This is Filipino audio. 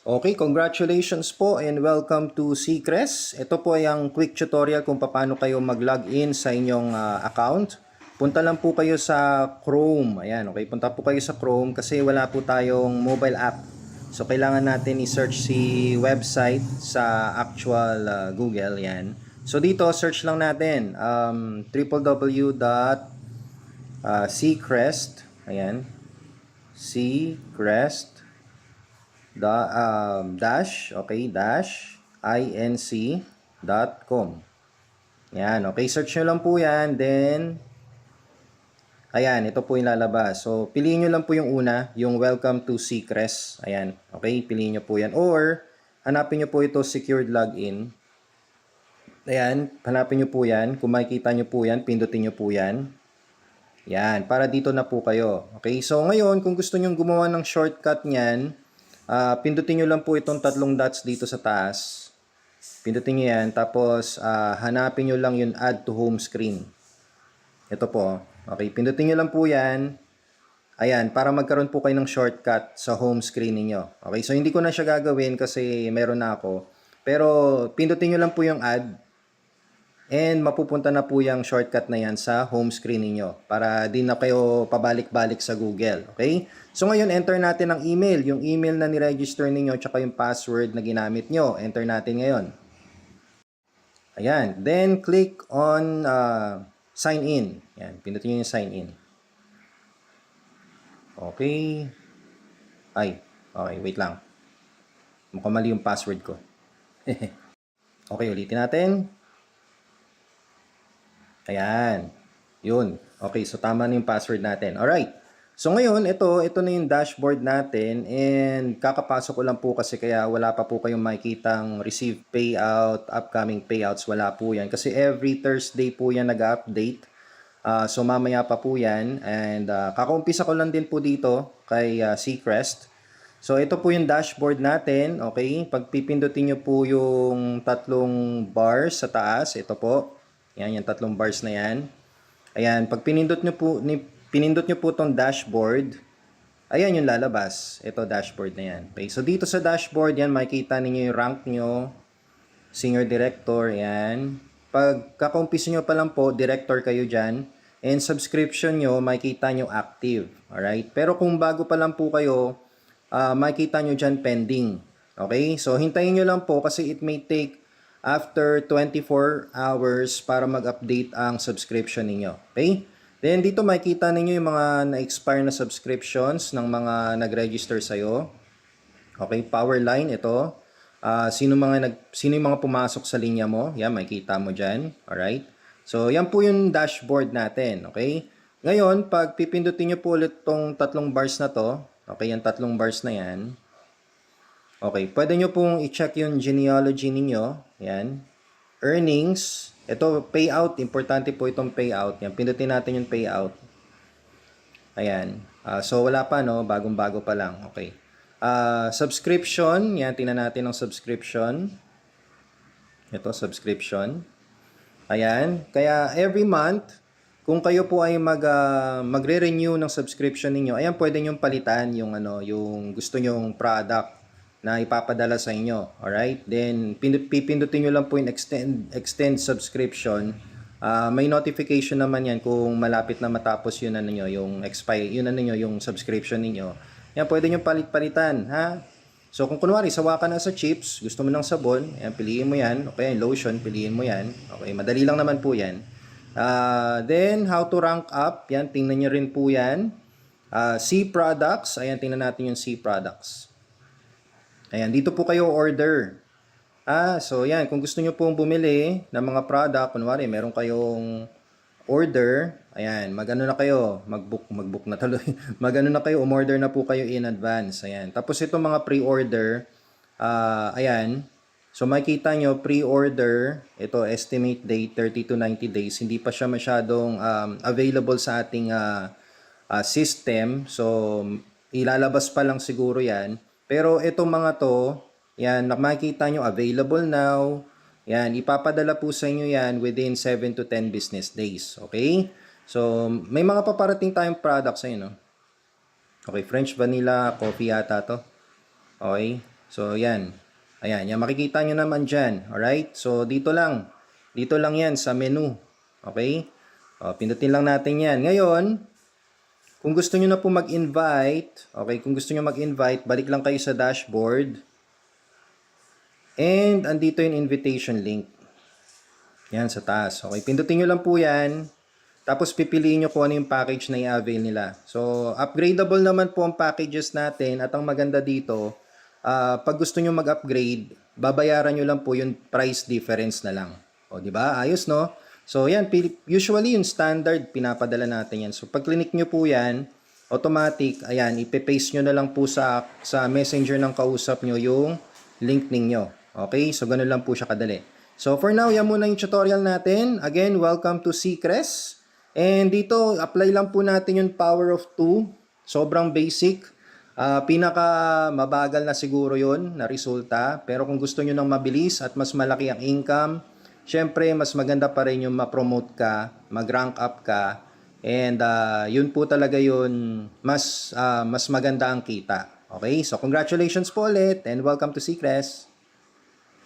Okay, congratulations po and welcome to Seacrest. Ito po ay ang quick tutorial kung paano kayo mag-login sa inyong account. Punta lang po kayo sa Chrome. Ayan, okay, punta po kayo sa Chrome kasi wala po tayong mobile app. So, kailangan natin i-search si website sa actual Google. Yan. So, dito, search lang natin www.seacrest. Ayan. Seacrest inc.com. Yan, okay, search nyo lang po yan, then ayan, ito po yung lalabas. So, piliin nyo lang po yung una, yung welcome to Seacrest. Ayan, okay, piliin nyo po yan, or hanapin nyo po ito secured login. Ayan, hanapin nyo po yan, kung makikita nyo po yan, pindutin nyo po yan. Yan, para dito na po kayo. Okay, so ngayon, kung gusto nyo gumawa ng shortcut nyan, pindutin nyo lang po itong tatlong dots dito sa taas. Pindutin nyo yan. Tapos, hanapin nyo lang yung add to home screen. Ito po. Okay, pindutin nyo lang po yan. Ayan, para magkaroon po kayo ng shortcut sa home screen ninyo. Okay, so hindi ko na siya gagawin kasi meron na ako. Pero, pindutin nyo lang po yung add. And mapupunta na po yung shortcut na yan sa home screen ninyo para di na kayo pabalik-balik sa Google. Okay? So ngayon, enter natin ang email. Yung email na ni-register ninyo tsaka yung password na ginamit nyo. Enter natin ngayon. Ayan. Then, click on sign in. Ayan. Pindutin nyo yung sign in. Okay. Ay. Okay, wait lang. Mukhang mali yung password ko. Okay, ulitin natin. Ayan. Yun. Okay, so tama na yung password natin. Alright. So ngayon, ito na yung dashboard natin and kakapasok ko lang po kasi kaya wala pa po kayong makikitang receive payout, upcoming payouts, wala po yan. Kasi every Thursday po yan nag-update. So mamaya pa po yan and kakaumpisa ko lang din po dito kay Seacrest. So ito po yung dashboard natin, okay? Pag pipindutin nyo po yung tatlong bars sa taas, ito po. Yan, yung tatlong bars na yan. Ayan, pag pinindot nyo po tong dashboard, ayan yung lalabas. Ito, dashboard na yan. Okay, so dito sa dashboard, yan, makikita ninyo yung rank nyo, senior director, yan. Pag kakumpisa nyo pa lang po, director kayo dyan. And subscription nyo, makikita nyo active. Alright? Pero kung bago pa lang po kayo, makikita nyo dyan pending. Okay? So, hintayin nyo lang po kasi it may take after 24 hours para mag-update ang subscription ninyo. Okay? Then dito makikita ninyo yung mga na-expire na subscriptions ng mga nag-register sa'yo. Okay, Powerline ito. Sino yung mga pumasok sa linya mo? Yan, makikita mo dyan. Alright? So, yan po yung dashboard natin. Okay? Ngayon, pag pipindutin nyo po ulit tong tatlong bars na to, okay, yung tatlong bars na yan, okay, pwede nyo pong i-check yung genealogy ninyo. Yan. Earnings. Ito, payout. Importante po itong payout. Yan, pindutin natin yung payout. Ayan. So, wala pa, no? Bagong-bago pa lang. Okay. Subscription. Yan, tingnan natin ang subscription. Ito, subscription. Ayan. Kaya, every month, kung kayo po ay magre-renew ng subscription ninyo, ayan, pwede nyong palitan yung, yung gusto nyong product na ipapadala sa inyo. Alright? Then, pipindutin nyo lang po yung extend subscription. May notification naman yan kung malapit na matapos yun yung expire, yung subscription ninyo. Yan, pwede nyo palit-palitan. Ha? So, kung kunwari, sawa ka na sa chips, gusto mo ng sabon, yan, piliin mo yan. Okay, lotion, piliin mo yan. Okay, madali lang naman po yan. Then, how to rank up. Yan, tingnan nyo rin po yan. C products. Ayan, tingnan natin yung C products. Ayan, dito po kayo order. So yan, kung gusto nyo pong bumili ng mga product, kunwari, meron kayong order, ayan, mag-ano na kayo, mag-book na tuloy. Mag-ano na kayo, umorder na po kayo in advance. Ayan. Tapos itong mga pre-order, ayan, so makikita nyo, pre-order, ito, estimate date, 30 to 90 days. Hindi pa siya masyadong available sa ating system. So, ilalabas pa lang siguro yan. Pero itong mga to, yan, makikita nyo available now. Yan, ipapadala po sa inyo yan within 7 to 10 business days. Okay? So, may mga paparating tayong products ayun, no? Okay, French vanilla coffee yata to. Okay? So, yan. Ayan, yan makikita nyo naman dyan. Alright? So, dito lang. Dito lang yan sa menu. Okay? O, pindutin lang natin yan. Ngayon, kung gusto nyo na po mag-invite, okay, kung gusto nyo mag-invite, balik lang kayo sa dashboard. And, andito yung invitation link. Yan, sa taas. Okay, pindutin nyo lang po yan. Tapos, pipiliin nyo kung ano yung package na i-avail nila. So, upgradable naman po ang packages natin. At ang maganda dito, pag gusto nyo mag-upgrade, babayaran nyo lang po yung price difference na lang. O, di ba? Ayos, no? So, yan, usually yung standard, pinapadala natin yan. So, pag click nyo po yan, automatic, ayan, ipe-paste nyo na lang po sa messenger ng kausap nyo yung link ninyo. Okay? So, ganun lang po siya kadali. So, for now, yan muna yung tutorial natin. Again, welcome to Seacrest. And dito, apply lang po natin yung power of 2. Sobrang basic. Pinaka mabagal na siguro yon na resulta. Pero kung gusto nyo ng mabilis at mas malaki ang income, syempre, mas maganda pa rin yung ma-promote ka, mag-rank up ka. And yun po talaga yun, mas maganda ang kita. Okay? So, congratulations po ulit and welcome to Seacrest.